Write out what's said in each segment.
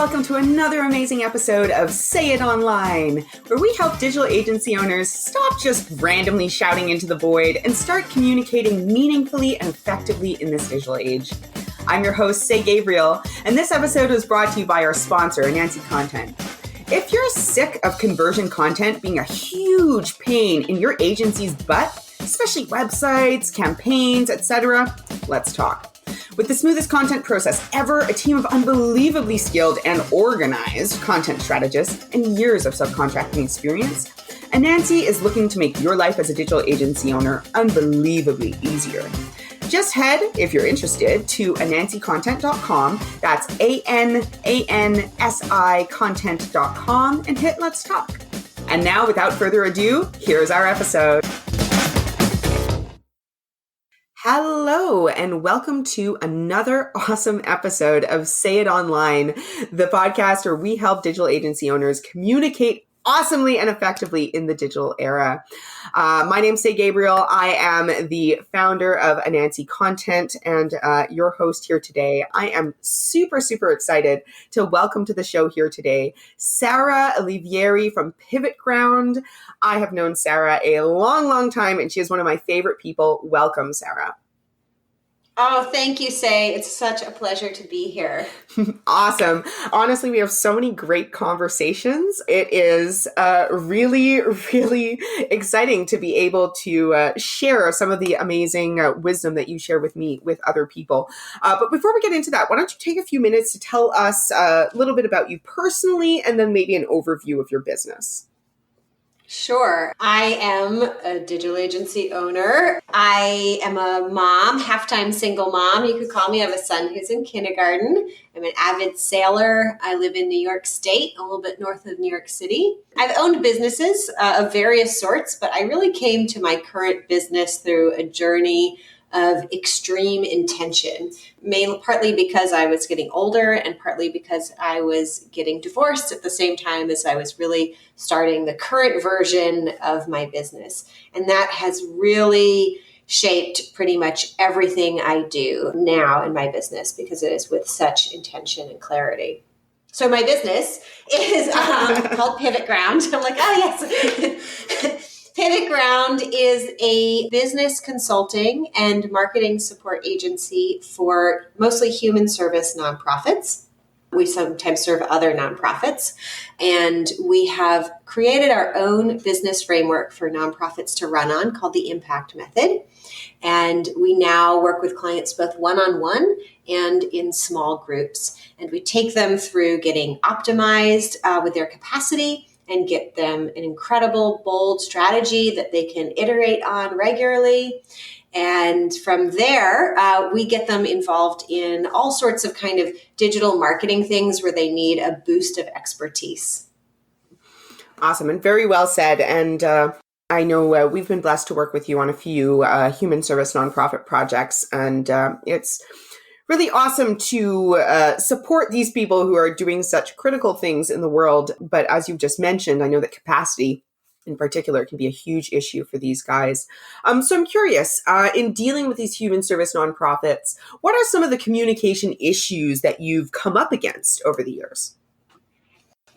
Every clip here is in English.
welcome to another amazing episode of Say It Online, where we help digital agency owners stop just randomly shouting into the void and start communicating meaningfully and effectively in this digital age. I'm your host, Say Gabriel, and this episode was brought to you by our sponsor, Nancy Content. If you're sick of conversion content being a huge pain in your agency's butt, especially websites, campaigns, etc., let's talk. With the smoothest content process ever, a team of unbelievably skilled and organized content strategists, and years of subcontracting experience, Anansi is looking to make your life as a digital agency owner unbelievably easier. Just head, if you're interested, to anansicontent.com, that's ANANSI content.com, and hit Let's Talk. And now, without further ado, here's our episode. Hello, and welcome to another awesome episode of Say It Online, the podcast where we help digital agency owners communicate awesomely and effectively in the digital era. My name's Say Gabriel. I am the founder of Anansi Content and your host here today. I am super excited to welcome to the show here today Sarah Olivieri from Pivotground. I have known Sarah a long time, and she is one of my favorite people. Welcome, Sarah. Oh, thank you, Say. It's such a pleasure to be here. Awesome. Honestly, we have so many great conversations. It is really exciting to be able to share some of the amazing wisdom that you share with me with other people. But before we get into that, why don't you take a few minutes to tell us a little bit about you personally, and then maybe an overview of your business. Sure. I am a digital agency owner. I am a mom, half-time single mom. You could call me. I have a son who's in kindergarten. I'm an avid sailor. I live in New York State, a little bit north of New York City. I've owned businesses of various sorts, but I really came to my current business through a journey of extreme intention, partly because I was getting older and partly because I was getting divorced at the same time as I was really starting the current version of my business. And that has really shaped pretty much everything I do now in my business because it is with such intention and clarity. So my business is called Pivotground. I'm like, oh, yes. Pivotground is a business consulting and marketing support agency for mostly human service nonprofits. We sometimes serve other nonprofits, and we have created our own business framework for nonprofits to run on called the Impact Method. And we now work with clients both one-on-one and in small groups. And we take them through getting optimized with their capacity and get them an incredible, bold strategy that they can iterate on regularly. And from there, we get them involved in all sorts of kind of digital marketing things where they need a boost of expertise. Awesome, and very well said. And I know we've been blessed to work with you on a few human service nonprofit projects, and it's really awesome to support these people who are doing such critical things in the world. But as you just mentioned, I know that capacity in particular can be a huge issue for these guys. So I'm curious, in dealing with these human service nonprofits, what are some of the communication issues that you've come up against over the years?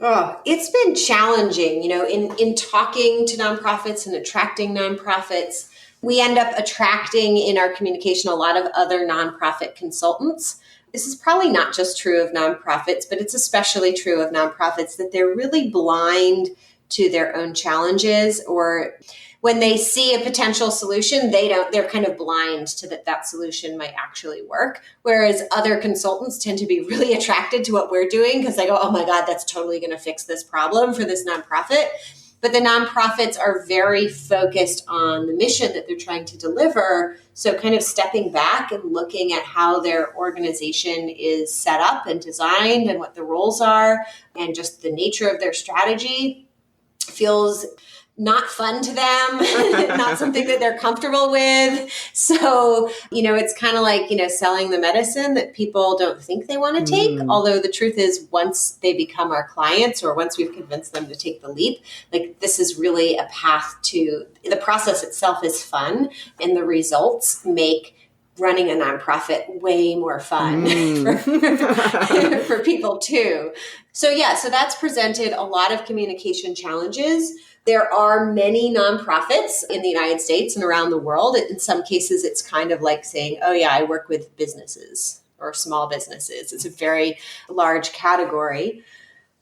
Oh, it's been challenging, in talking to nonprofits and attracting nonprofits. We end up attracting in our communication a lot of other nonprofit consultants. This is probably not just true of nonprofits, but it's especially true of nonprofits that they're really blind to their own challenges, or when they see a potential solution, they're kind of blind to that solution might actually work. Whereas other consultants tend to be really attracted to what we're doing because they go, oh my God, that's totally going to fix this problem for this nonprofit. But the nonprofits are very focused on the mission that they're trying to deliver. So kind of stepping back and looking at how their organization is set up and designed and what the roles are and just the nature of their strategy feels not fun to them, not something that they're comfortable with. So, it's kind of like, selling the medicine that people don't think they want to take. Although the truth is once they become our clients or once we've convinced them to take the leap, like this is really a path to the process itself is fun and the results make running a nonprofit way more fun for people too. So that's presented a lot of communication challenges. There are many nonprofits in the United States and around the world. In some cases, it's kind of like saying, oh yeah, I work with businesses or small businesses. It's a very large category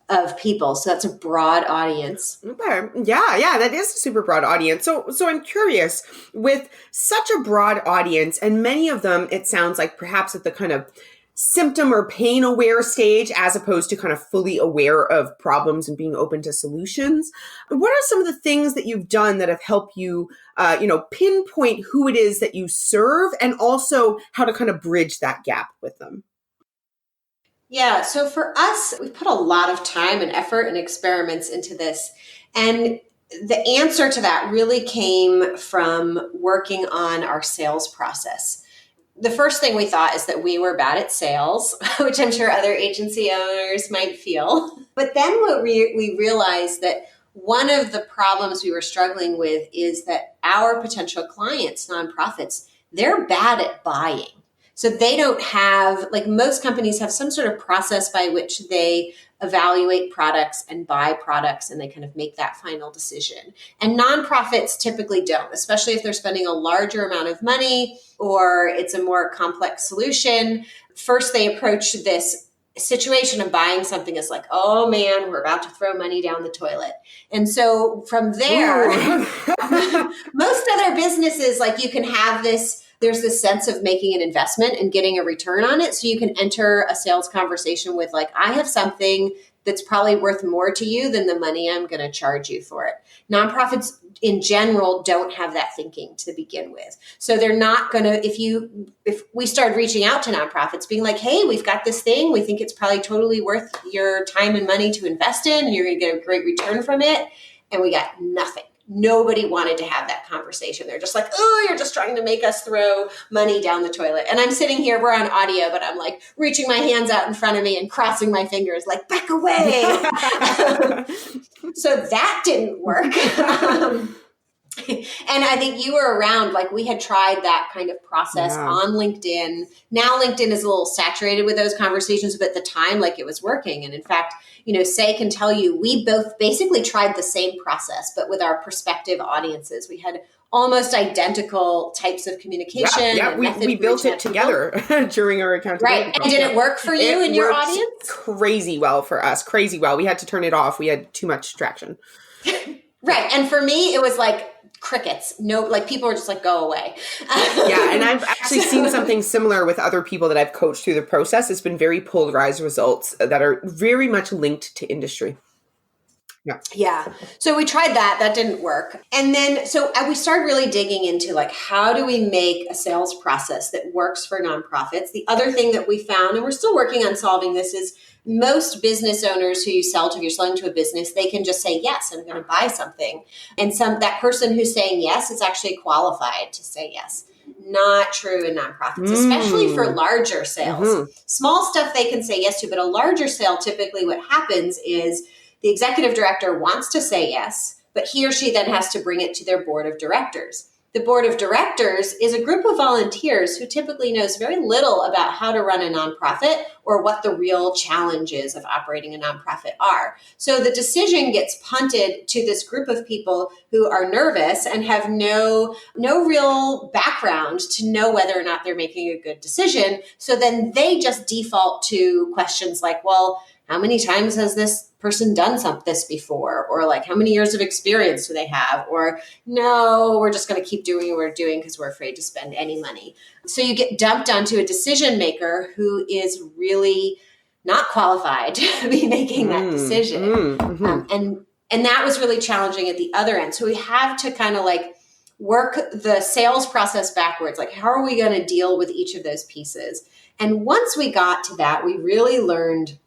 of people. So that's a broad audience. Okay. Yeah, that is a super broad audience. So I'm curious, with such a broad audience, and many of them, it sounds like perhaps at the kind of symptom or pain aware stage, as opposed to kind of fully aware of problems and being open to solutions. What are some of the things that you've done that have helped you, pinpoint who it is that you serve, and also how to kind of bridge that gap with them? Yeah, so for us, we put a lot of time and effort and experiments into this. And the answer to that really came from working on our sales process. The first thing we thought is that we were bad at sales, which I'm sure other agency owners might feel. But then what we realized that one of the problems we were struggling with is that our potential clients, nonprofits, they're bad at buying. So they don't have, like most companies have some sort of process by which they evaluate products and buy products, and they kind of make that final decision. And nonprofits typically don't, especially if they're spending a larger amount of money or it's a more complex solution. First, they approach this situation of buying something as like, oh man, we're about to throw money down the toilet. And so from there, most other businesses, like you can have this, there's this sense of making an investment and getting a return on it. So you can enter a sales conversation with like, I have something that's probably worth more to you than the money I'm going to charge you for it. Nonprofits in general don't have that thinking to begin with. So they're not going to, if we start reaching out to nonprofits being like, hey, we've got this thing, we think it's probably totally worth your time and money to invest in, and you're going to get a great return from it. And we got nothing. Nobody wanted to have that conversation. They're just like, oh, you're just trying to make us throw money down the toilet. And I'm sitting here, we're on audio, but I'm like reaching my hands out in front of me and crossing my fingers like, back away. So that didn't work. And I think you were around, like we had tried that kind of process on LinkedIn. Now LinkedIn is a little saturated with those conversations, but at the time, like it was working. And in fact, Say can tell you, we both basically tried the same process, but with our prospective audiences. We had almost identical types of communication. Yeah, we built it together during our accountability. Right. And did it work for you and your audience? Crazy well for us. Crazy well. We had to turn it off. We had too much distraction. Right. And for me, it was like crickets. No, like people were just like, go away. Yeah. And I've actually seen something similar with other people that I've coached through the process. It's been very polarized results that are very much linked to industry. Yeah. So we tried that. That didn't work. And then, so we started really digging into like, how do we make a sales process that works for nonprofits? The other thing that we found, and we're still working on solving this, is most business owners who you sell to, if you're selling to a business, they can just say, yes, I'm going to buy something. And that person who's saying yes is actually qualified to say yes. Not true in nonprofits, especially for larger sales. Small stuff they can say yes to, but a larger sale, typically what happens is the executive director wants to say yes, but he or she then has to bring it to their board of directors. The board of directors is a group of volunteers who typically knows very little about how to run a nonprofit or what the real challenges of operating a nonprofit are. So the decision gets punted to this group of people who are nervous and have no real background to know whether or not they're making a good decision. So then they just default to questions like, well, how many times has this person done this before? Or like, how many years of experience do they have? Or no, we're just going to keep doing what we're doing because we're afraid to spend any money. So you get dumped onto a decision maker who is really not qualified to be making that decision. And that was really challenging at the other end. So we have to kind of like work the sales process backwards. Like, how are we going to deal with each of those pieces? And once we got to that, we really learned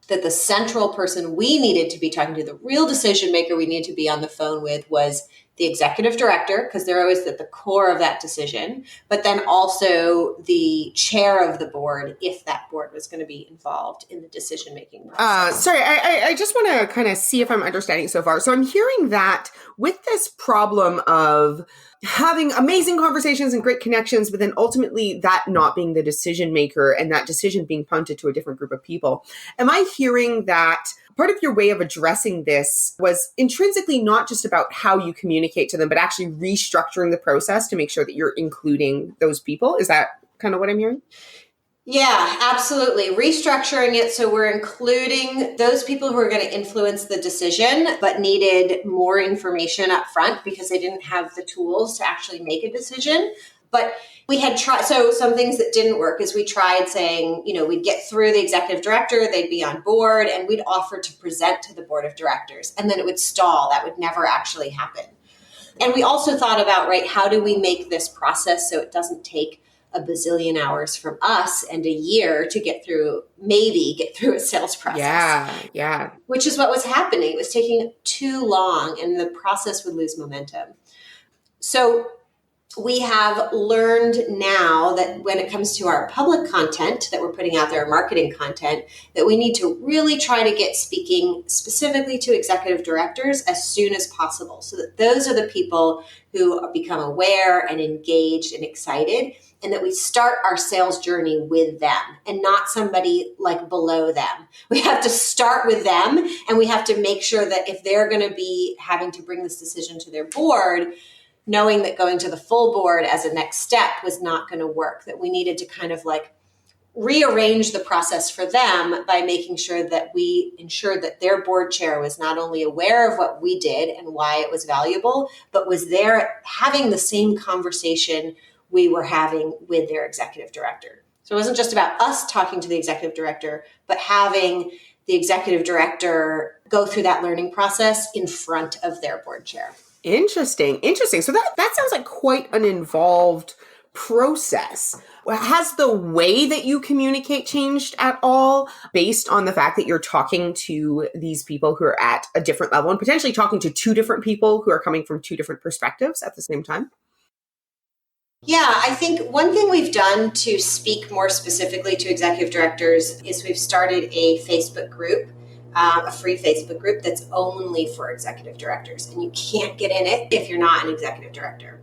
that the central person we needed to be talking to, the real decision maker we needed to be on the phone with, was the executive director, because they're always at the core of that decision, but then also the chair of the board, if that board was going to be involved in the decision-making process. Sorry, I just want to kind of see if I'm understanding so far. So I'm hearing that with this problem of having amazing conversations and great connections, but then ultimately that not being the decision maker and that decision being punted to a different group of people. Am I hearing that part of your way of addressing this was intrinsically not just about how you communicate to them, but actually restructuring the process to make sure that you're including those people? Is that kind of what I'm hearing? Yeah, absolutely. Restructuring it so we're including those people who are going to influence the decision, but needed more information up front because they didn't have the tools to actually make a decision. But we had tried, so some things that didn't work is we tried saying, we'd get through the executive director, they'd be on board, and we'd offer to present to the board of directors, and then it would stall. That would never actually happen. And we also thought about, right, how do we make this process so it doesn't take a bazillion hours from us and a year to get through a sales process. Yeah. Which is what was happening. It was taking too long and the process would lose momentum. So we have learned now that when it comes to our public content that we're putting out there, our marketing content, that we need to really try to get speaking specifically to executive directors as soon as possible, so that those are the people who become aware and engaged and excited, and that we start our sales journey with them and not somebody like below them. We have to start with them, and we have to make sure that if they're going to be having to bring this decision to their board, knowing that going to the full board as a next step was not going to work, that we needed to kind of like rearrange the process for them by making sure that we ensured that their board chair was not only aware of what we did and why it was valuable, but was there having the same conversation we were having with their executive director. So it wasn't just about us talking to the executive director, but having the executive director go through that learning process in front of their board chair. Interesting. So that sounds like quite an involved process. Has the way that you communicate changed at all based on the fact that you're talking to these people who are at a different level and potentially talking to two different people who are coming from two different perspectives at the same time? Yeah, I think one thing we've done to speak more specifically to executive directors is we've started a Facebook group, a free Facebook group that's only for executive directors. And you can't get in it if you're not an executive director.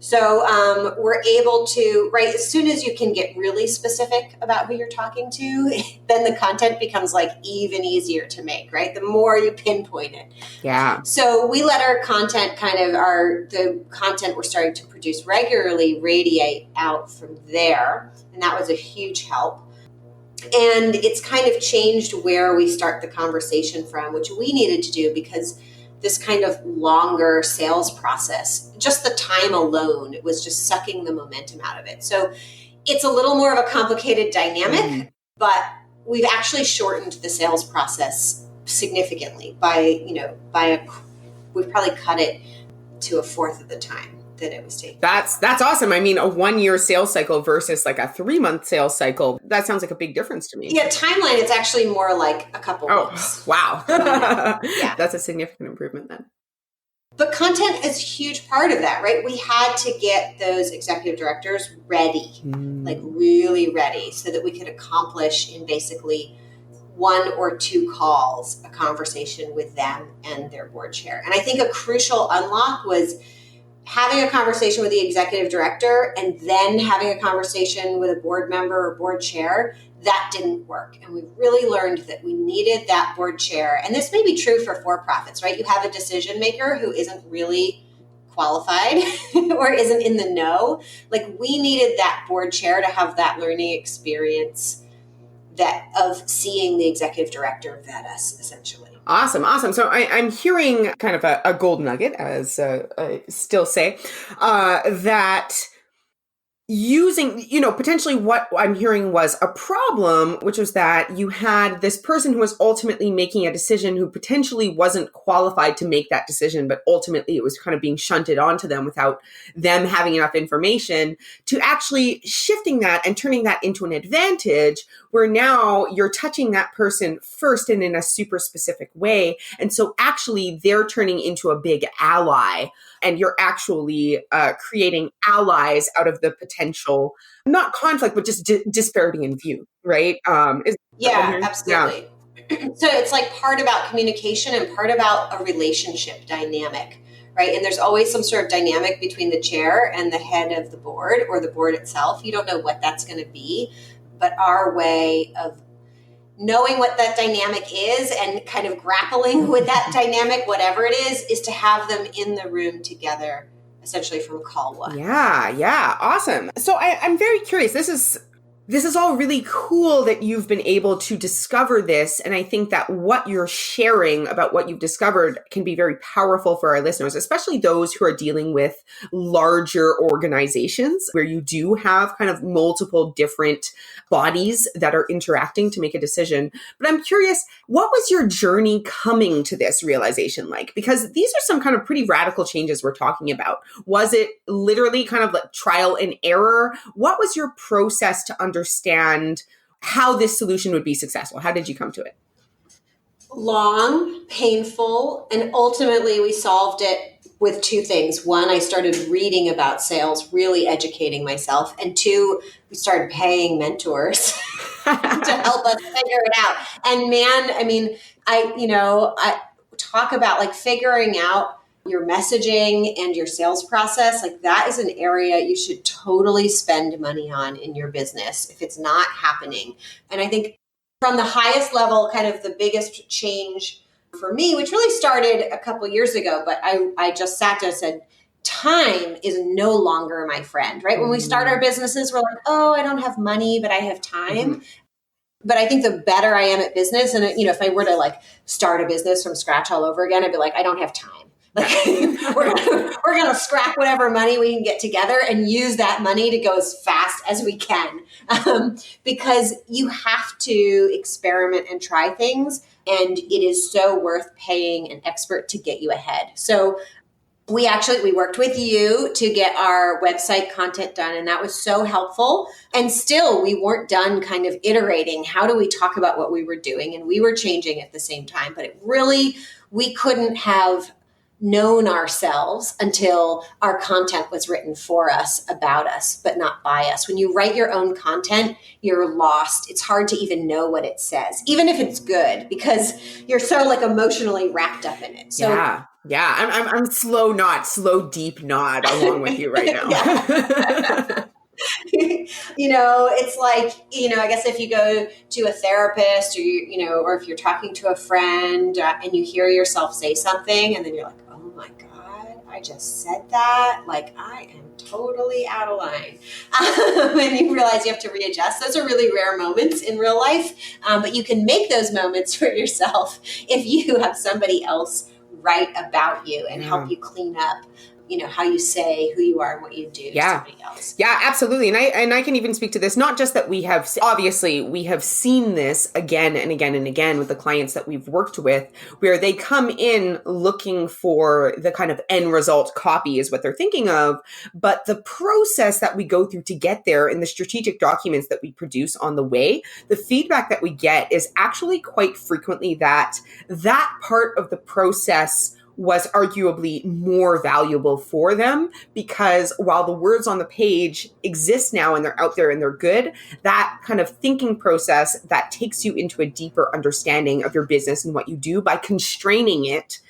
So we're able to, right, as soon as you can get really specific about who you're talking to, then the content becomes like even easier to make, right? The more you pinpoint it. Yeah. So we let our content the content we're starting to produce regularly radiate out from there. And that was a huge help. And it's kind of changed where we start the conversation from, which we needed to do because this kind of longer sales process, just the time alone, it was just sucking the momentum out of it. So it's a little more of a complicated dynamic, but we've actually shortened the sales process significantly we've probably cut it to a fourth of the time that it was taking. That's awesome. I mean, a 1-year sales cycle versus like a 3-month sales cycle, that sounds like a big difference to me. Yeah, timeline, it's actually more like a couple weeks. Wow. Yeah. That's a significant improvement then. But content is a huge part of that, right? We had to get those executive directors ready, like really ready, so that we could accomplish in basically 1 or 2 calls a conversation with them and their board chair. And I think a crucial unlock was having a conversation with the executive director and then having a conversation with a board member or board chair. That didn't work. And we really learned that we needed that board chair. And this may be true for for-profits, right? You have a decision maker who isn't really qualified or isn't in the know. Like, we needed that board chair to have that learning experience of seeing the executive director vet us, essentially. Awesome. So I'm hearing kind of a gold nugget, as I still say, that using, potentially what I'm hearing was a problem, which was that you had this person who was ultimately making a decision who potentially wasn't qualified to make that decision, but ultimately it was kind of being shunted onto them without them having enough information, to actually shifting that and turning that into an advantage where now you're touching that person first and in a super specific way. And so actually they're turning into a big ally and you're actually creating allies out of the potential, not conflict, but just disparity in view, right? Yeah, absolutely. So it's like part about communication and part about a relationship dynamic, right? And there's always some sort of dynamic between the chair and the head of the board or the board itself. You don't know what that's going to be, but our way of knowing what that dynamic is and kind of grappling with that dynamic, whatever it is to have them in the room together, essentially from call one. Yeah. Awesome. So I'm very curious. This is all really cool that you've been able to discover this. And I think that what you're sharing about what you've discovered can be very powerful for our listeners, especially those who are dealing with larger organizations where you do have kind of multiple different bodies that are interacting to make a decision. But I'm curious, what was your journey coming to this realization like? Because these are some kind of pretty radical changes we're talking about. Was it literally kind of like trial and error? What was your process to understand how this solution would be successful? How did you come to it? Long, painful, and ultimately we solved it with two things. One, I started reading about sales, really educating myself. And two, we started paying mentors to help us figure it out. And man, I mean, I talk about like figuring out your messaging and your sales process. Like that is an area you should totally spend money on in your business if it's not happening. And I think from the highest level, kind of the biggest change for me, which really started a couple of years ago, but I just sat down and said, time is no longer my friend, right? When we start our businesses, we're like, oh, I don't have money, but I have time. Mm-hmm. But I think the better I am at business, and if I were to like start a business from scratch all over again, I'd be like, I don't have time. Like, we're gonna scrap whatever money we can get together and use that money to go as fast as we can, because you have to experiment and try things, and it is so worth paying an expert to get you ahead. So we worked with you to get our website content done, and that was so helpful. And still, we weren't done kind of iterating. How do we talk about what we were doing? And we were changing at the same time, but we couldn't have known ourselves until our content was written for us, about us, but not by us. When you write your own content, you're lost. It's hard to even know what it says, even if it's good, because you're so like emotionally wrapped up in it. So yeah. I'm slow deep nod along with you right now. It's like, I guess if you go to a therapist or if you're talking to a friend and you hear yourself say something and then you're like, oh my God, I just said that. Like, I am totally out of line. And you realize you have to readjust. Those are really rare moments in real life. But you can make those moments for yourself if you have somebody else write about you and help you clean up how you say who you are and what you do to somebody else. Yeah, absolutely. And I can even speak to this, not just that we have seen this again and again and again with the clients that we've worked with, where they come in looking for the kind of end result copy is what they're thinking of. But the process that we go through to get there and the strategic documents that we produce on the way, the feedback that we get is actually quite frequently that part of the process was arguably more valuable for them, because while the words on the page exist now and they're out there and they're good, that kind of thinking process that takes you into a deeper understanding of your business and what you do by constraining it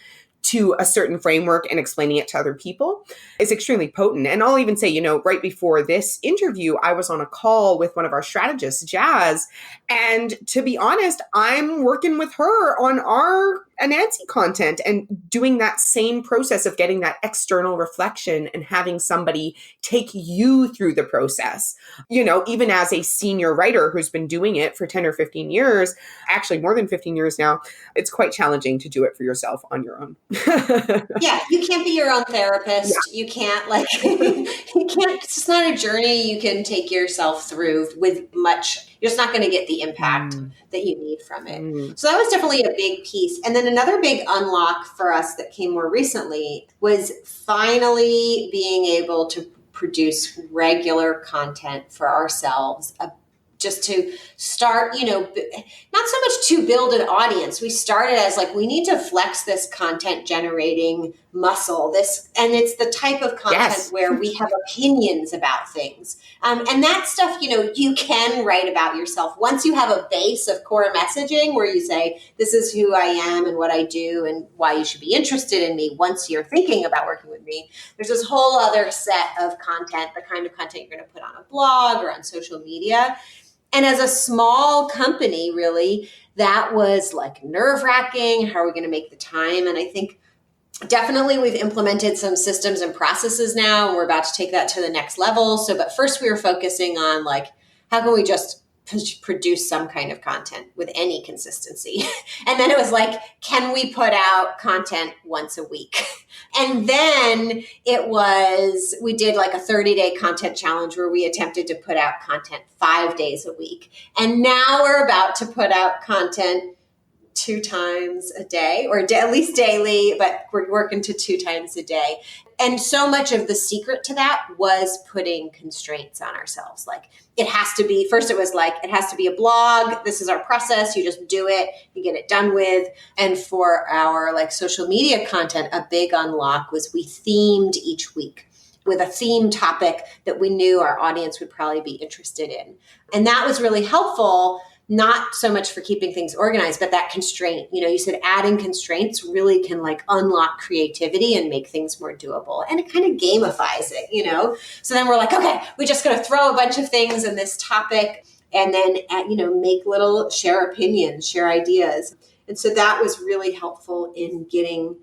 to a certain framework and explaining it to other people is extremely potent. And I'll even say, right before this interview, I was on a call with one of our strategists, Jazz. And to be honest, I'm working with her on our Anansi content and doing that same process of getting that external reflection and having somebody take you through the process. Even as a senior writer who's been doing it for 10 or 15 years, actually more than 15 years now, it's quite challenging to do it for yourself on your own. Yeah, you can't be your own therapist. Yeah. You can't it's just not a journey you can take yourself through with much. You're just not going to get the impact that you need from it. So that was definitely a big piece. And then another big unlock for us that came more recently was finally being able to produce regular content for ourselves just to start, not so much to build an audience. We started as like, we need to flex this content generating muscle, and it's the type of content where we have opinions about things. And that stuff, you can write about yourself. Once you have a base of core messaging where you say, this is who I am and what I do and why you should be interested in me. Once you're thinking about working with me, there's this whole other set of content, the kind of content you're going to put on a blog or on social media. And as a small company, really, that was like nerve-wracking. How are we going to make the time? And I think definitely we've implemented some systems and processes now, and we're about to take that to the next level. But first we were focusing on like, how can we just produce some kind of content with any consistency? And then it was like, can we put out content once a week? And then we did like a 30-day content challenge where we attempted to put out content 5 days a week. And now we're about to put out content 2 times a day, or at least daily, but we're working to 2 times a day. And so much of the secret to that was putting constraints on ourselves. Like it has to be a blog. This is our process. You just do it, you get it done with. And for our like social media content, a big unlock was we themed each week with a theme topic that we knew our audience would probably be interested in. And that was really helpful. Not so much for keeping things organized, but that constraint, you said adding constraints really can like unlock creativity and make things more doable. And it kind of gamifies it, So then we're like, okay, we're just going to throw a bunch of things in this topic and then, make little share opinions, share ideas. And so that was really helpful in getting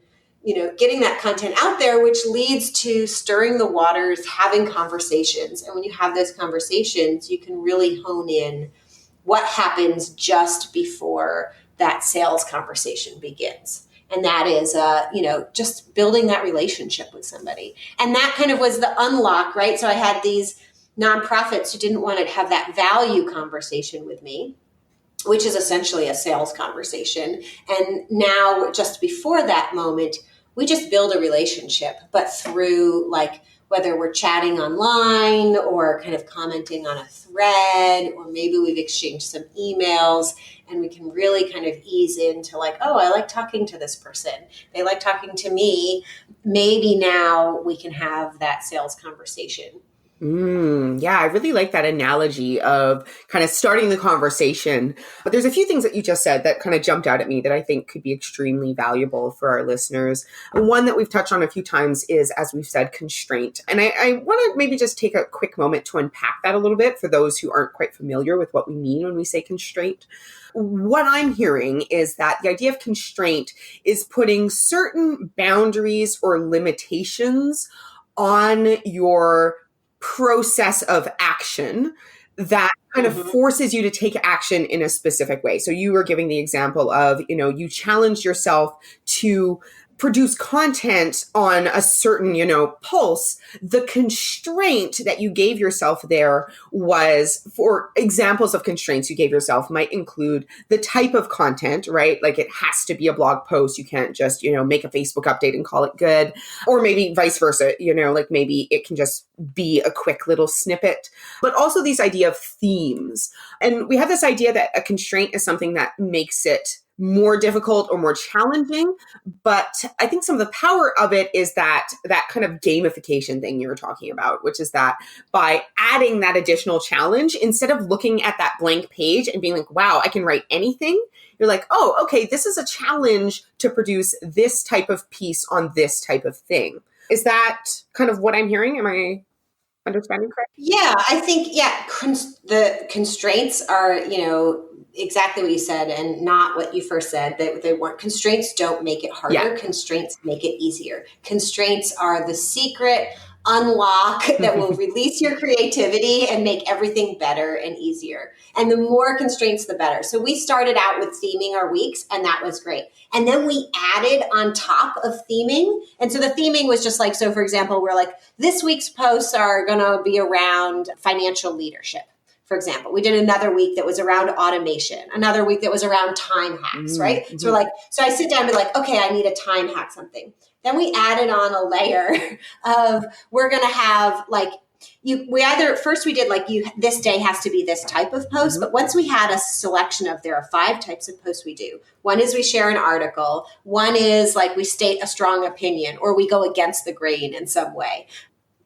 that content out there, which leads to stirring the waters, having conversations. And when you have those conversations, you can really hone in what happens just before that sales conversation begins. And that is, just building that relationship with somebody. And that kind of was the unlock, right? So I had these nonprofits who didn't want to have that value conversation with me, which is essentially a sales conversation. And now just before that moment, we just build a relationship, but through like, whether we're chatting online or kind of commenting on a thread, or maybe we've exchanged some emails, and we can really kind of ease into like, oh, I like talking to this person. They like talking to me. Maybe now we can have that sales conversation. Yeah, I really like that analogy of kind of starting the conversation. But there's a few things that you just said that kind of jumped out at me that I think could be extremely valuable for our listeners. One that we've touched on a few times is, as we've said, constraint. And I want to maybe just take a quick moment to unpack that a little bit for those who aren't quite familiar with what we mean when we say constraint. What I'm hearing is that the idea of constraint is putting certain boundaries or limitations on your process of action that kind of forces you to take action in a specific way. So you were giving the example of, you challenged yourself to produce content on a certain, pulse. The constraint that you gave yourself there was, for examples of constraints you gave yourself might include the type of content, right? Like it has to be a blog post. You can't just, make a Facebook update and call it good. Or maybe vice versa, like maybe it can just be a quick little snippet. But also these idea of themes. And we have this idea that a constraint is something that makes it more difficult or more challenging. But I think some of the power of it is that kind of gamification thing you were talking about, which is that by adding that additional challenge, instead of looking at that blank page and being like, wow, I can write anything, you're like, oh, okay, this is a challenge to produce this type of piece on this type of thing. Is that kind of what I'm hearing? Am I understanding correct? Yeah, I think, the constraints are, exactly what you said and not what you first said. They weren't. Constraints don't make it harder. Yeah. Constraints make it easier. Constraints are the secret unlock that will release your creativity and make everything better and easier. And the more constraints, the better. So we started out with theming our weeks, and that was great. And then we added on top of theming. And so the theming was just like, so for example, we're like, this week's posts are going to be around financial leadership. For example, we did another week that was around automation, another week that was around time hacks, right? Mm-hmm. So we're like, so I sit down and be like, okay, I need a time hack something. Then we added on a layer of, we're going to have like We did like this day has to be this type of post, but once we had a selection of there are 5 types of posts we do. One is we share an article. One is like we state a strong opinion or we go against the grain in some way.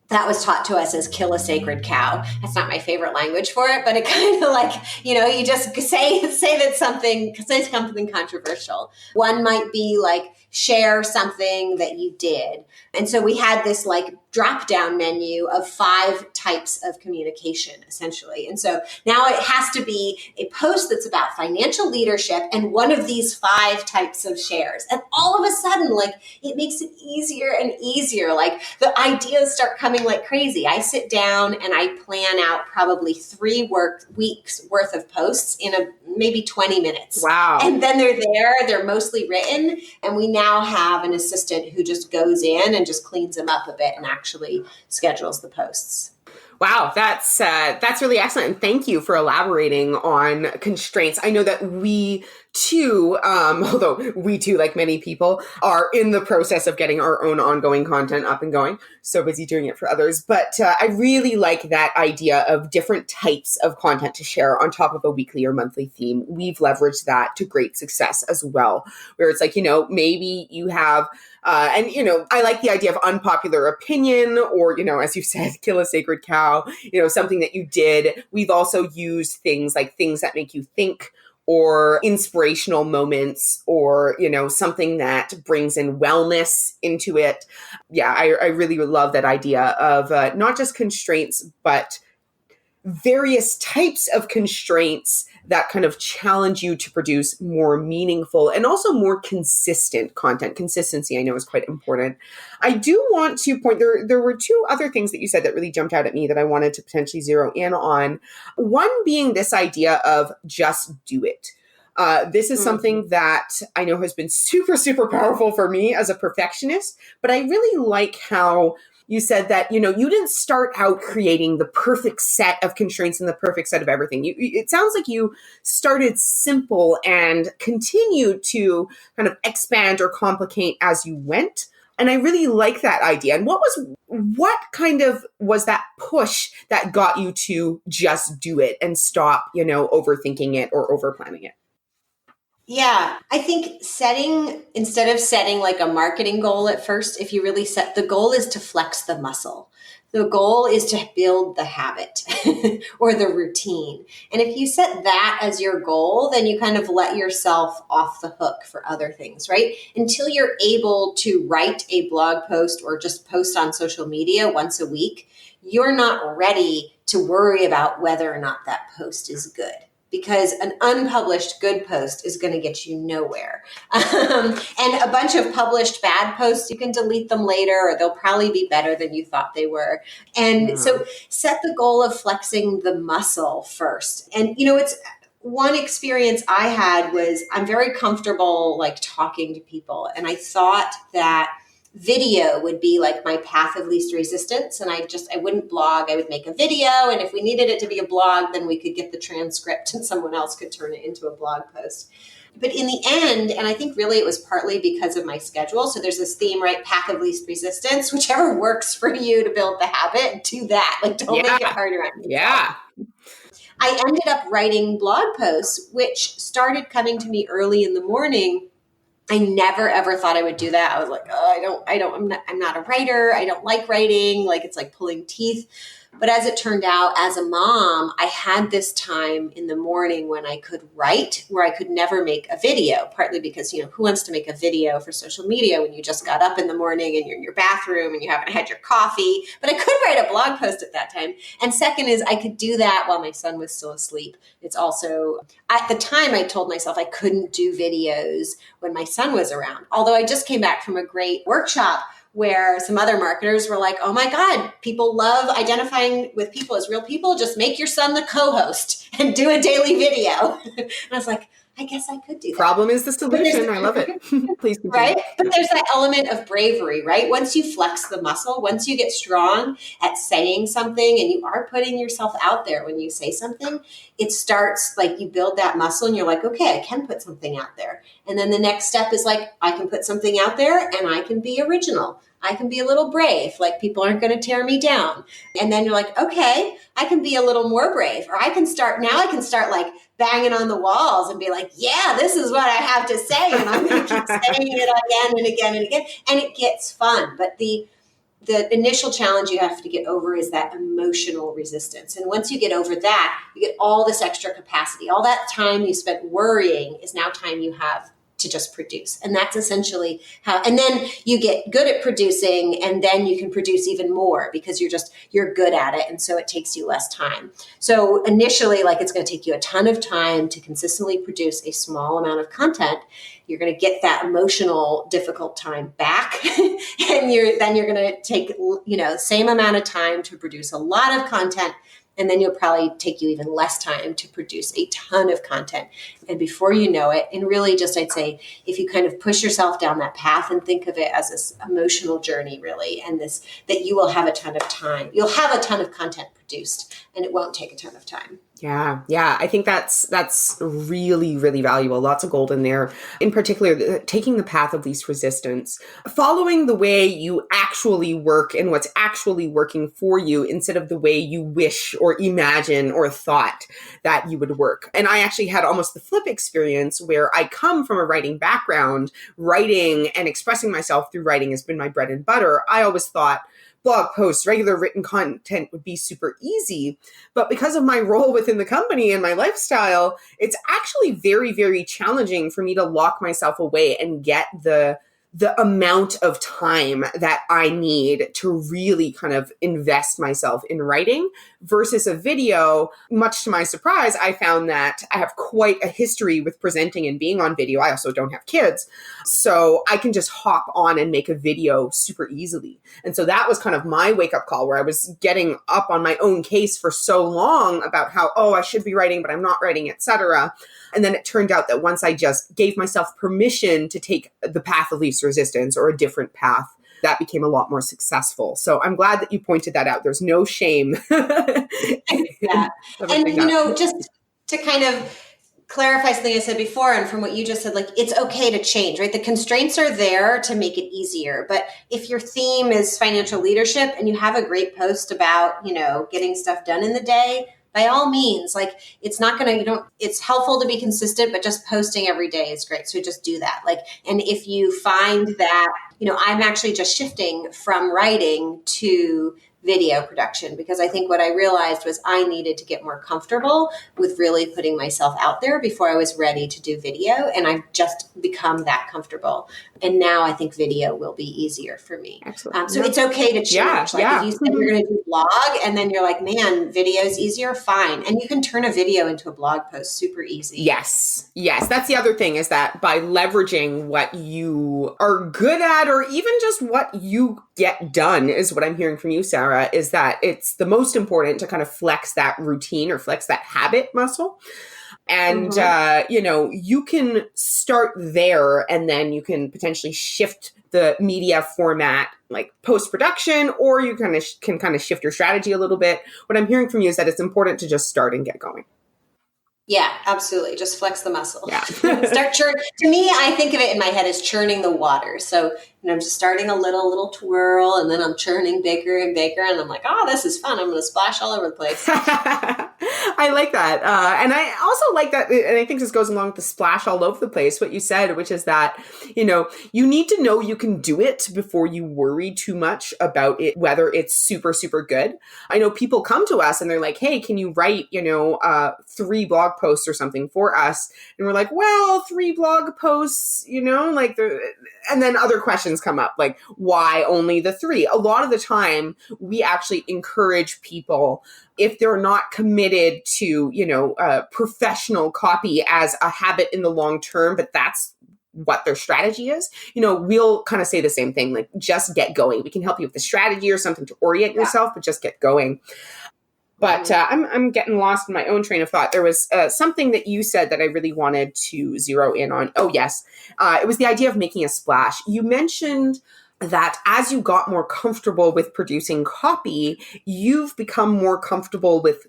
That was taught to us as kill a sacred cow. That's not my favorite language for it, but it kind of like, you just say something controversial. One might be like share something that you did. And so we had this like drop down menu of 5 types of communication essentially. And so now it has to be a post that's about financial leadership and one of these 5 types of shares. And all of a sudden, like it makes it easier and easier. Like the ideas start coming like crazy. I sit down and I plan out probably 3 weeks worth of posts in maybe 20 minutes. Wow. And then they're mostly written. And we now have an assistant who just goes in and just cleans them up a bit and actually schedules the posts. Wow, that's really excellent. And thank you for elaborating on constraints. I know that we too, although we too, like many people, are in the process of getting our own ongoing content up and going. So busy doing it for others. But I really like that idea of different types of content to share on top of a weekly or monthly theme. We've leveraged that to great success as well, where it's like, maybe you have I like the idea of unpopular opinion or, as you said, kill a sacred cow, something that you did. We've also used things like things that make you think or inspirational moments or, something that brings in wellness into it. Yeah, I really would love that idea of not just constraints, but various types of constraints that kind of challenge you to produce more meaningful and also more consistent content. Consistency, I know, is quite important. I do want to point, there were 2 other things that you said that really jumped out at me that I wanted to potentially zero in on. One being this idea of just do it. This is something that I know has been super, super powerful for me as a perfectionist, but I really like how you said that, you didn't start out creating the perfect set of constraints and the perfect set of everything. It sounds like you started simple and continued to kind of expand or complicate as you went. And I really like that idea. And what kind of was that push that got you to just do it and stop, overthinking it or overplanning it? Yeah, I think instead of setting like a marketing goal at first, if you really the goal is to flex the muscle. The goal is to build the habit or the routine. And if you set that as your goal, then you kind of let yourself off the hook for other things, right? Until you're able to write a blog post or just post on social media once a week, you're not ready to worry about whether or not that post is good. Because an unpublished good post is going to get you nowhere. And a bunch of published bad posts, you can delete them later or they'll probably be better than you thought they were. And so set the goal of flexing the muscle first. And, it's one experience I had was I'm very comfortable like talking to people. And I thought that video would be like my path of least resistance. And I wouldn't blog. I would make a video. And if we needed it to be a blog, then we could get the transcript and someone else could turn it into a blog post. But in the end, and I think really it was partly because of my schedule. So there's this theme, right? Path of least resistance, whichever works for you to build the habit, do that. Like don't make it harder on yourself. Yeah. I ended up writing blog posts, which started coming to me early in the morning. I never ever thought I would do that. I was like, I'm not a writer. I don't like writing. Like it's like pulling teeth. But as it turned out, as a mom, I had this time in the morning when I could write where I could never make a video, partly because, who wants to make a video for social media when you just got up in the morning and you're in your bathroom and you haven't had your coffee? But I could write a blog post at that time. And second is I could do that while my son was still asleep. It's also, at the time, I told myself I couldn't do videos when my son was around. Although I just came back from a great workshop where some other marketers were like, oh my God, people love identifying with people as real people. Just make your son the co-host and do a daily video. And I was like, I guess I could do that. Problem is the solution. I love it. Please continue. Right? But there's that element of bravery, right? Once you flex the muscle, once you get strong at saying something and you are putting yourself out there when you say something, it starts like you build that muscle and you're like, okay, I can put something out there. And then the next step is like, I can put something out there and I can be original. I can be a little brave, like people aren't going to tear me down. And then you're like, okay, I can be a little more brave, or I can start like banging on the walls and be like, yeah, this is what I have to say. And I'm going to keep saying it again and again and again. And it gets fun. But the initial challenge you have to get over is that emotional resistance. And once you get over that, you get all this extra capacity. All that time you spent worrying is now time you have to just produce. And that's essentially how, and then you get good at producing, and then you can produce even more because you're good at it. And so it takes you less time. So initially, like, it's going to take you a ton of time to consistently produce a small amount of content. You're going to get that emotional difficult time back. And you're going to take, the same amount of time to produce a lot of content. And then you'll probably take you even less time to produce a ton of content. And before you know it, and really just, I'd say, if you kind of push yourself down that path and think of it as this emotional journey, really, and that you will have a ton of time. You'll have a ton of content produced, and it won't take a ton of time. Yeah. I think that's really, really valuable. Lots of gold in there. In particular, taking the path of least resistance, following the way you actually work and what's actually working for you instead of the way you wish or imagine or thought that you would work. And I actually had almost the flip experience where I come from a writing background. Writing and expressing myself through writing has been my bread and butter. I always thought blog posts, regular written content would be super easy. But because of my role within the company and my lifestyle, it's actually very, very challenging for me to lock myself away and get the amount of time that I need to really kind of invest myself in writing versus a video. Much to my surprise, I found that I have quite a history with presenting and being on video. I also don't have kids. So I can just hop on and make a video super easily. And so that was kind of my wake-up call, where I was getting up on my own case for so long about how, I should be writing, but I'm not writing, etc. And then it turned out that once I just gave myself permission to take the path of least resistance or a different path, that became a lot more successful. So I'm glad that you pointed that out. There's no shame. Yeah. And, just to kind of clarify something I said before, and from what you just said, like, it's okay to change, right? The constraints are there to make it easier. But if your theme is financial leadership and you have a great post about, getting stuff done in the day, by all means, like, it's not going to, it's helpful to be consistent, but just posting every day is great. So just do that. Like, and if you find that, I'm actually just shifting from writing to video production, because I think what I realized was I needed to get more comfortable with really putting myself out there before I was ready to do video. And I've just become that comfortable. And now I think video will be easier for me. Excellent. So it's okay to change. If you said you're going to do blog and then you're like, man, video is easier, fine. And you can turn a video into a blog post super easy. Yes. That's the other thing, is that by leveraging what you are good at, or even just what you get done, is what I'm hearing from you, Sarah, is that it's the most important to kind of flex that routine or flex that habit muscle. And, you can start there, and then you can potentially shift the media format, like post-production, or you can kind of shift your strategy a little bit. What I'm hearing from you is that it's important to just start and get going. Yeah, absolutely. Just flex the muscle. Yeah. Start churn. To me, I think of it in my head as churning the water. So, I'm just starting a little twirl, and then I'm churning bigger and bigger, and I'm like, this is fun. I'm going to splash all over the place. I like that. And I also like that, and I think this goes along with the splash all over the place, what you said, which is that, you need to know you can do it before you worry too much about it, whether it's super, super good. I know people come to us and they're like, hey, can you write, 3 blog posts or something for us? And we're like, well, 3 blog posts, and then other questions come up, like, why only the 3? A lot of the time, we actually encourage people, if they're not committed to, professional copy as a habit in the long term, but that's what their strategy is, we'll kind of say the same thing, like, just get going. We can help you with the strategy or something to orient yourself, but just get going. But I'm getting lost in my own train of thought. There was something that you said that I really wanted to zero in on. Oh, yes. It was the idea of making a splash. You mentioned that as you got more comfortable with producing copy, you've become more comfortable with,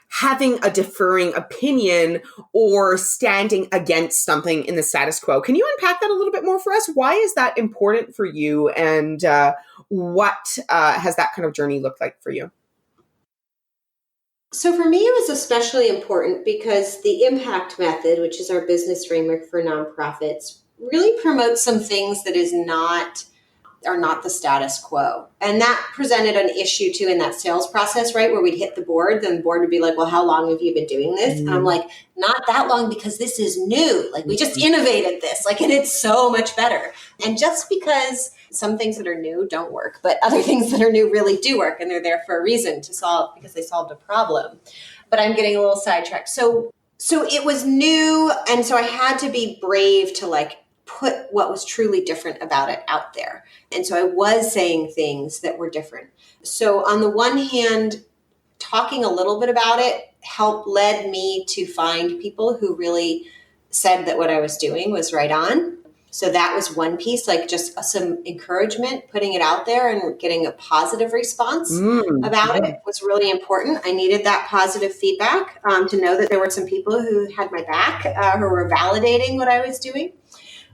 having a differing opinion or standing against something in the status quo. Can you unpack that a little bit more for us? Why is that important for you? And What has that kind of journey looked like for you? So for me, it was especially important because the impact method, which is our business framework for nonprofits, really promotes some things that are not the status quo. And that presented an issue too in that sales process, right? Where we'd hit the board, then the board would be like, well, how long have you been doing this? And I'm like, not that long, because this is new. Like, we just innovated this, like, and it's so much better. And just because some things that are new don't work, but other things that are new really do work, and they're there for a reason, because they solved a problem. But I'm getting a little sidetracked. So it was new. And so I had to be brave to like put what was truly different about it out there. And so I was saying things that were different. So on the one hand, talking a little bit about it led me to find people who really said that what I was doing was right on. So that was one piece, like just some encouragement, putting it out there and getting a positive response about it was really important. I needed that positive feedback to know that there were some people who had my back, who were validating what I was doing.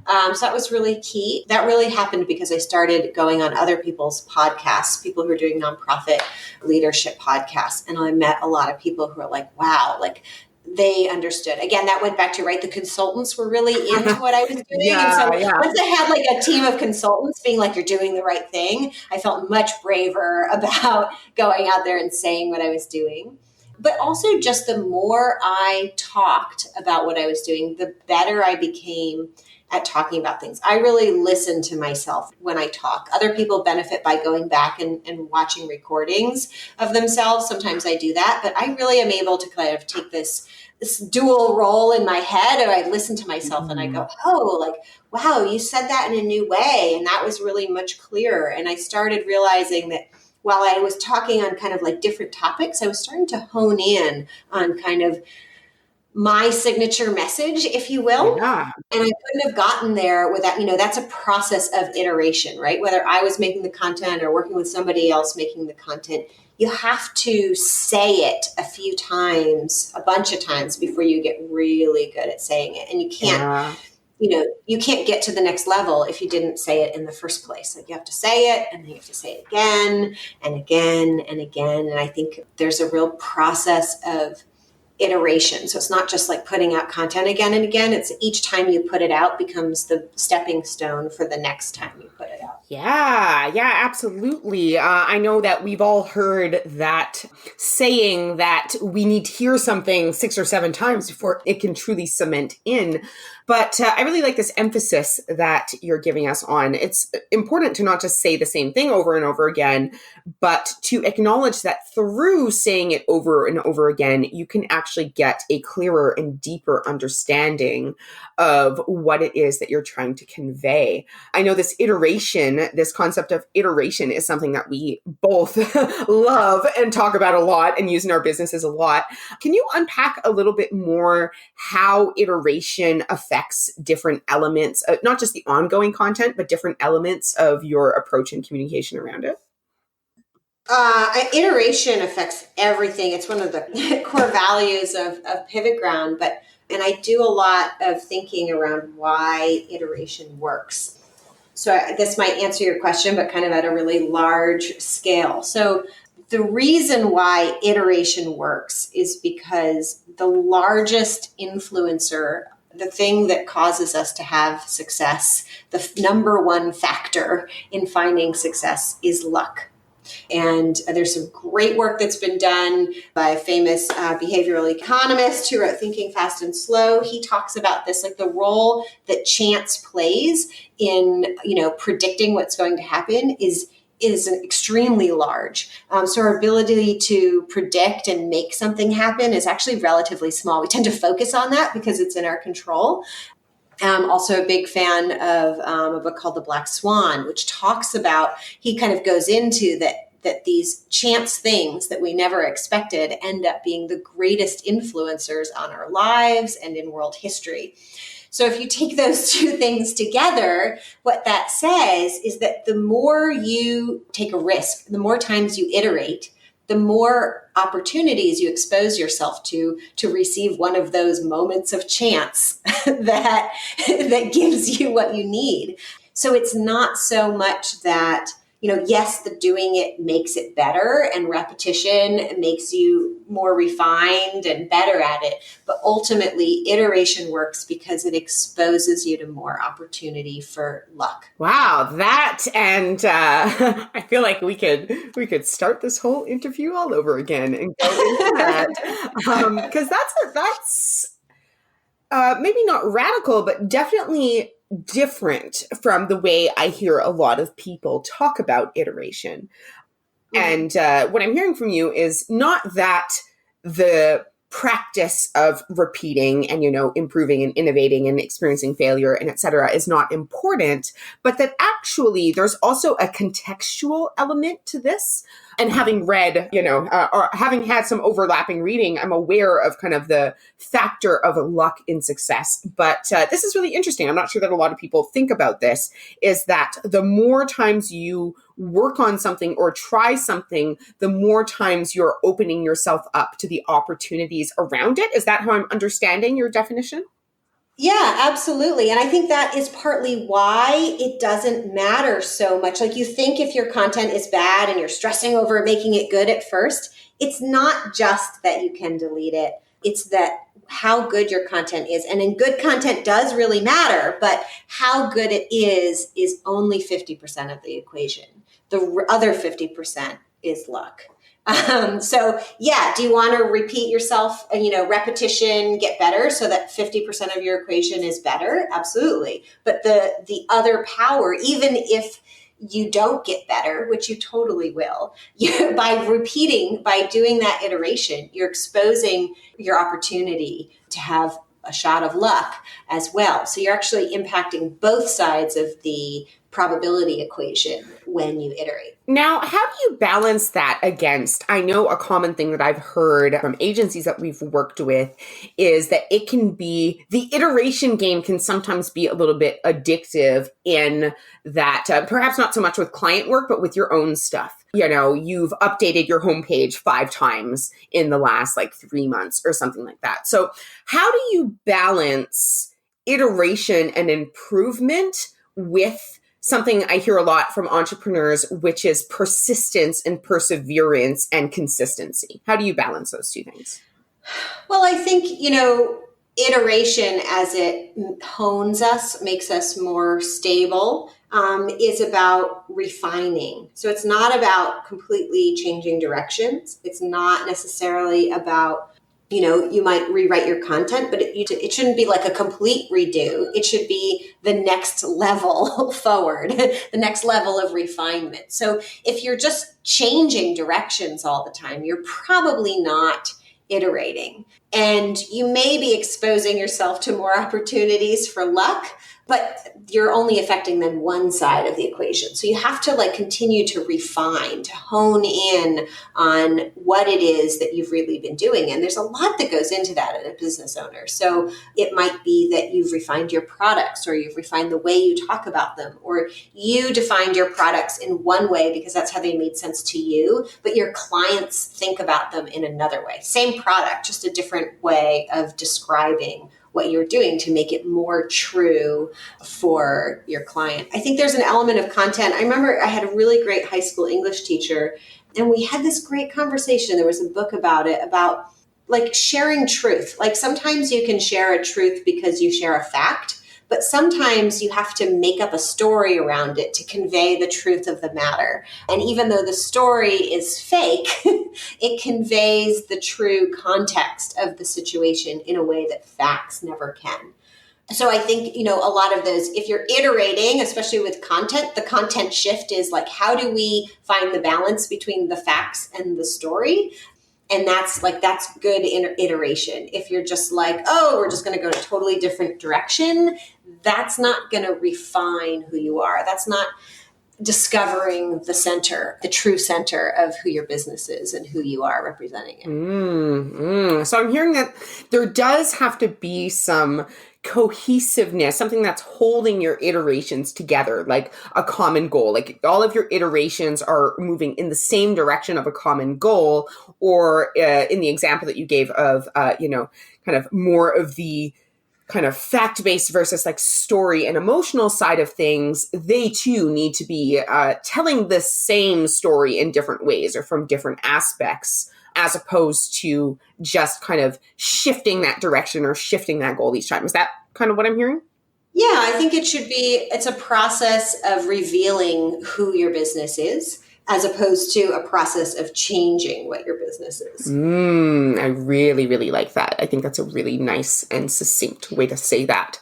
So that was really key. That really happened because I started going on other people's podcasts, people who are doing nonprofit leadership podcasts. And I met a lot of people who are like, wow, like they understood. Again, that went back to, right, the consultants were really into what I was doing. And so once I had like a team of consultants being like, you're doing the right thing, I felt much braver about going out there and saying what I was doing. But also just the more I talked about what I was doing, the better I became at talking about things. I really listen to myself when I talk. Other people benefit by going back and watching recordings of themselves. Sometimes I do that, but I really am able to kind of take this dual role in my head, and I listen to myself and I go, oh, like, wow, you said that in a new way. And that was really much clearer. And I started realizing that while I was talking on kind of like different topics, I was starting to hone in on kind of my signature message, if you will. Yeah. And I couldn't have gotten there without, that's a process of iteration, right? Whether I was making the content or working with somebody else making the content, you have to say it a few times, a bunch of times before you get really good at saying it. And you can't, you can't get to the next level if you didn't say it in the first place. Like, you have to say it, and then you have to say it again and again and again. And I think there's a real process of iteration. So it's not just like putting out content again and again. It's each time you put it out becomes the stepping stone for the next time you put it out. Yeah, absolutely. I know that we've all heard that saying that we need to hear something 6 or 7 times before it can truly cement in. But I really like this emphasis that you're giving us on. It's important to not just say the same thing over and over again, but to acknowledge that through saying it over and over again, you can actually get a clearer and deeper understanding of what it is that you're trying to convey. I know this concept of iteration is something that we both love and talk about a lot and use in our businesses a lot. Can you unpack a little bit more how iteration affects different elements, not just the ongoing content, but different elements of your approach and communication around it? Iteration affects everything. It's one of the core values of Pivotground, and I do a lot of thinking around why iteration works. So this might answer your question, but kind of at a really large scale. So the reason why iteration works is because the largest influencer, the thing that causes us to have success, the number one factor in finding success is luck. And there's some great work that's been done by a famous behavioral economist who wrote Thinking Fast and Slow. He talks about this, like the role that chance plays in, predicting what's going to happen is extremely large. So our ability to predict and make something happen is actually relatively small. We tend to focus on that because it's in our control. I'm also a big fan of a book called The Black Swan, which talks about, he kind of goes into that these chance things that we never expected end up being the greatest influencers on our lives and in world history. So if you take those two things together, what that says is that the more you take a risk, the more times you iterate, the more opportunities you expose yourself to receive one of those moments of chance that gives you what you need. So it's not so much that, yes, the doing it makes it better, and repetition makes you more refined and better at it. But ultimately, iteration works because it exposes you to more opportunity for luck. Wow, that and I feel like we could start this whole interview all over again and go into that because that's maybe not radical, but definitely different from the way I hear a lot of people talk about iteration. And what I'm hearing from you is not that the practice of repeating and, improving and innovating and experiencing failure and et cetera is not important, but that actually there's also a contextual element to this. And having read, or having had some overlapping reading, I'm aware of kind of the factor of luck in success. But this is really interesting. I'm not sure that a lot of people think about this, is that the more times you work on something or try something, the more times you're opening yourself up to the opportunities around it. Is that how I'm understanding your definition? Yeah, absolutely. And I think that is partly why it doesn't matter so much. Like, you think if your content is bad and you're stressing over making it good at first, it's not just that you can delete it. It's that how good your content is. And then good content does really matter, but how good it is only 50% of the equation. The other 50% is luck. So yeah, do you want to repeat yourself, repetition, get better so that 50% of your equation is better? Absolutely. But the other power, even if you don't get better, which you totally will, by doing that iteration, you're exposing your opportunity to have a shot of luck as well. So you're actually impacting both sides of the probability equation when you iterate. Now, how do you balance that against, I know a common thing that I've heard from agencies that we've worked with is that it can be, the iteration game can sometimes be a little bit addictive in that, perhaps not so much with client work, but with your own stuff. You've updated your homepage 5 times in the last 3 months or something like that. So how do you balance iteration and improvement with something I hear a lot from entrepreneurs, which is persistence and perseverance and consistency? How do you balance those two things? Well, I think, iteration, as it hones us, makes us more stable, is about refining. So it's not about completely changing directions. It's not necessarily about, you might rewrite your content, but it shouldn't be like a complete redo. It should be the next level forward, the next level of refinement. So if you're just changing directions all the time, you're probably not iterating. And you may be exposing yourself to more opportunities for luck, but you're only affecting then one side of the equation. So you have to continue to refine, to hone in on what it is that you've really been doing. And there's a lot that goes into that as a business owner. So it might be that you've refined your products, or you've refined the way you talk about them, or you defined your products in one way because that's how they made sense to you, but your clients think about them in another way. Same product, just a different way of describing what you're doing to make it more true for your client. I think there's an element of content. I remember I had a really great high school English teacher, and we had this great conversation. There was a book about it, about sharing truth. Sometimes you can share a truth because you share a fact, but sometimes you have to make up a story around it to convey the truth of the matter. And even though the story is fake, it conveys the true context of the situation in a way that facts never can. So I think, a lot of those, if you're iterating, especially with content, the content shift is how do we find the balance between the facts and the story? And that's good iteration. If you're just we're just going to go in a totally different direction, that's not going to refine who you are. That's not discovering the true center of who your business is and who you are representing it. So I'm hearing that there does have to be some cohesiveness, something that's holding your iterations together, like a common goal. All of your iterations are moving in the same direction of a common goal, or in the example that you gave of, kind of more of the kind of fact-based versus like story and emotional side of things, they too need to be telling the same story in different ways or from different aspects, as opposed to just kind of shifting that direction or shifting that goal each time. Is that kind of what I'm hearing? Yeah, I think it's a process of revealing who your business is, as opposed to a process of changing what your business is. I really, really like that. I think that's a really nice and succinct way to say that.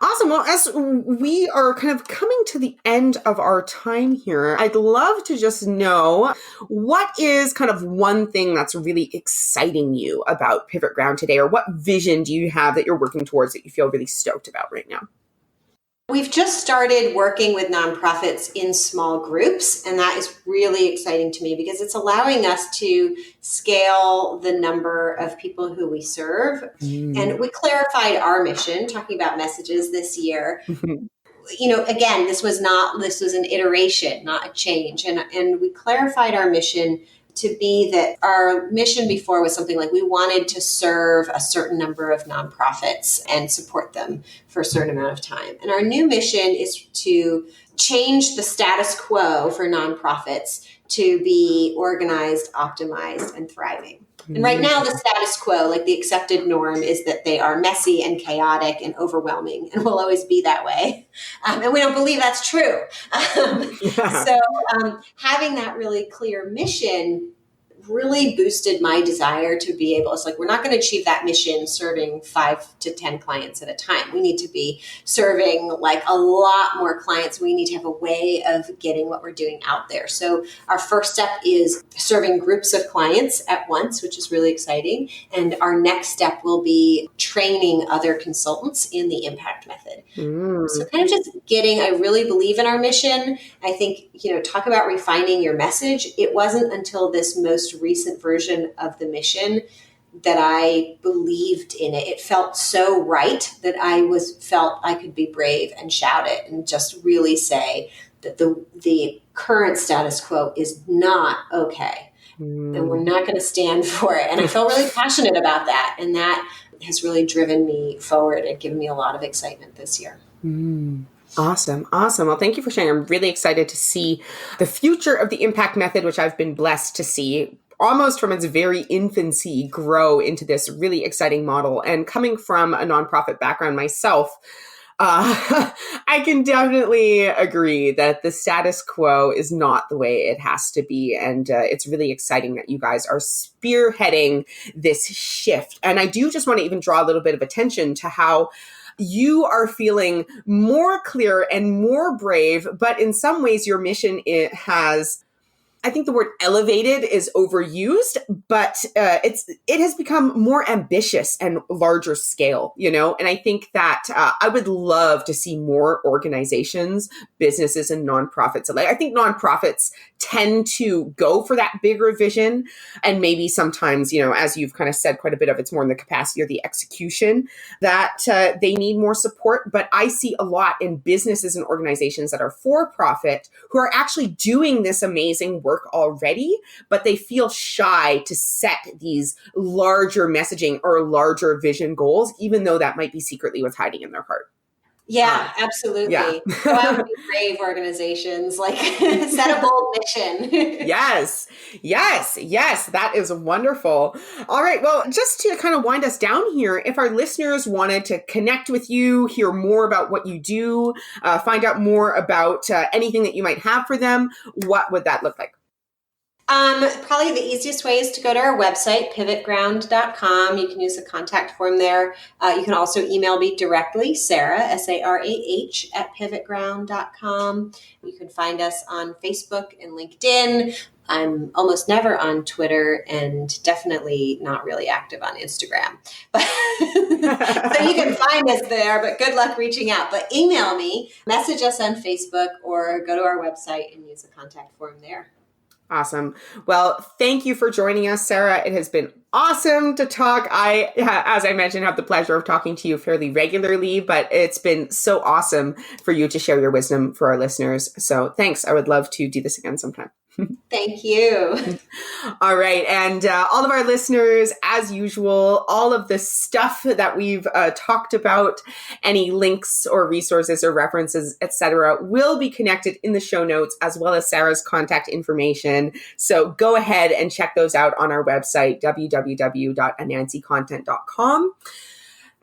Awesome. Well, as we are kind of coming to the end of our time here, I'd love to just know, what is kind of one thing that's really exciting you about Pivotground today, or what vision do you have that you're working towards that you feel really stoked about right now? We've just started working with nonprofits in small groups, and that is really exciting to me because it's allowing us to scale the number of people who we serve. And we clarified our mission, talking about messages this year. Again, this was an iteration, not a change. And we clarified our mission to be that our mission before was something like we wanted to serve a certain number of nonprofits and support them for a certain amount of time. And our new mission is to change the status quo for nonprofits to be organized, optimized, and thriving. And right now, the status quo, like the accepted norm, is that they are messy and chaotic and overwhelming and will always be that way. And we don't believe that's true. So having that really clear mission really boosted my desire to be able, it's like, we're not going to achieve that mission serving 5 to 10 clients at a time. We need to be serving like a lot more clients. We need to have a way of getting what we're doing out there. So our first step is serving groups of clients at once, which is really exciting. And our next step will be training other consultants in the impact method. So kind of just I really believe in our mission. I think, talk about refining your message. It wasn't until this most recent version of the mission that I believed in it. It felt so right that I felt I could be brave and shout it and just really say that the current status quo is not okay. And we're not going to stand for it. And I feel really passionate about that. And that has really driven me forward and given me a lot of excitement this year. Awesome. Well, thank you for sharing. I'm really excited to see the future of the impact method, which I've been blessed to see almost from its very infancy grow into this really exciting model. And coming from a nonprofit background myself, I can definitely agree that the status quo is not the way it has to be. And it's really exciting that you guys are spearheading this shift. And I do just want to even draw a little bit of attention to how you are feeling more clear and more brave, but in some ways your mission, I think the word elevated is overused, but it has become more ambitious and larger scale, and I think that I would love to see more organizations, businesses, and nonprofits alike. I think nonprofits tend to go for that bigger vision, and maybe sometimes, as you've kind of said quite a bit of, it's more in the capacity or the execution that they need more support. But I see a lot in businesses and organizations that are for profit who are actually doing this amazing work already, but they feel shy to set these larger messaging or larger vision goals, even though that might be secretly what's hiding in their heart. Yeah, absolutely. Yeah. Go out and be brave, organizations, like set a bold mission. Yes. That is wonderful. All right. Well, just to kind of wind us down here, if our listeners wanted to connect with you, hear more about what you do, find out more about anything that you might have for them, what would that look like? Probably the easiest way is to go to our website, pivotground.com. You can use the contact form there. You can also email me directly, Sarah, Sarah, at pivotground.com. You can find us on Facebook and LinkedIn. I'm almost never on Twitter and definitely not really active on Instagram. So you can find us there, but good luck reaching out. But email me, message us on Facebook, or go to our website and use the contact form there. Awesome. Well, thank you for joining us, Sarah. It has been awesome to talk. I, as I mentioned, have the pleasure of talking to you fairly regularly, but it's been so awesome for you to share your wisdom for our listeners. So thanks. I would love to do this again sometime. Thank you. All right. And all of our listeners, as usual, all of the stuff that we've talked about, any links or resources or references, etc., will be connected in the show notes, as well as Sarah's contact information. So go ahead and check those out on our website, www.anansicontent.com.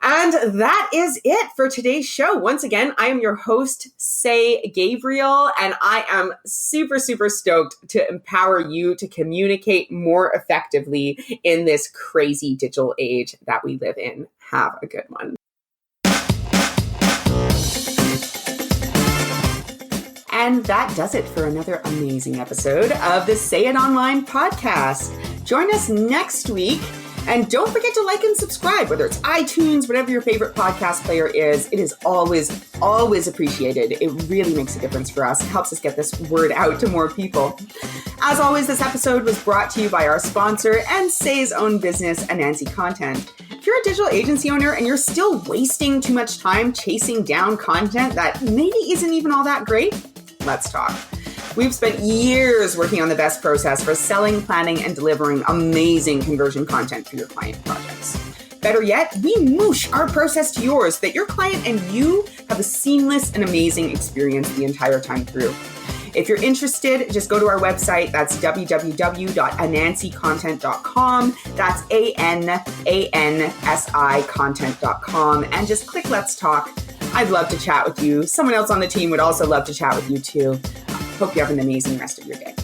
And that is it for today's show. Once again, I am your host, Say Gabriel, and I am super, super stoked to empower you to communicate more effectively in this crazy digital age that we live in. Have a good one. And that does it for another amazing episode of the Say It Online podcast. Join us next week. And don't forget to like and subscribe, whether it's iTunes, whatever your favorite podcast player is. It is always, always appreciated. It really makes a difference for us. It helps us get this word out to more people. As always, this episode was brought to you by our sponsor and Say's own business, Anansi Content. If you're a digital agency owner and you're still wasting too much time chasing down content that maybe isn't even all that great, let's talk. We've spent years working on the best process for selling, planning, and delivering amazing conversion content for your client projects. Better yet, we moosh our process to yours so that your client and you have a seamless and amazing experience the entire time through. If you're interested, just go to our website. That's www.anansicontent.com. That's ANANSI content.com. And just click Let's Talk. I'd love to chat with you. Someone else on the team would also love to chat with you too. Hope you have an amazing rest of your day.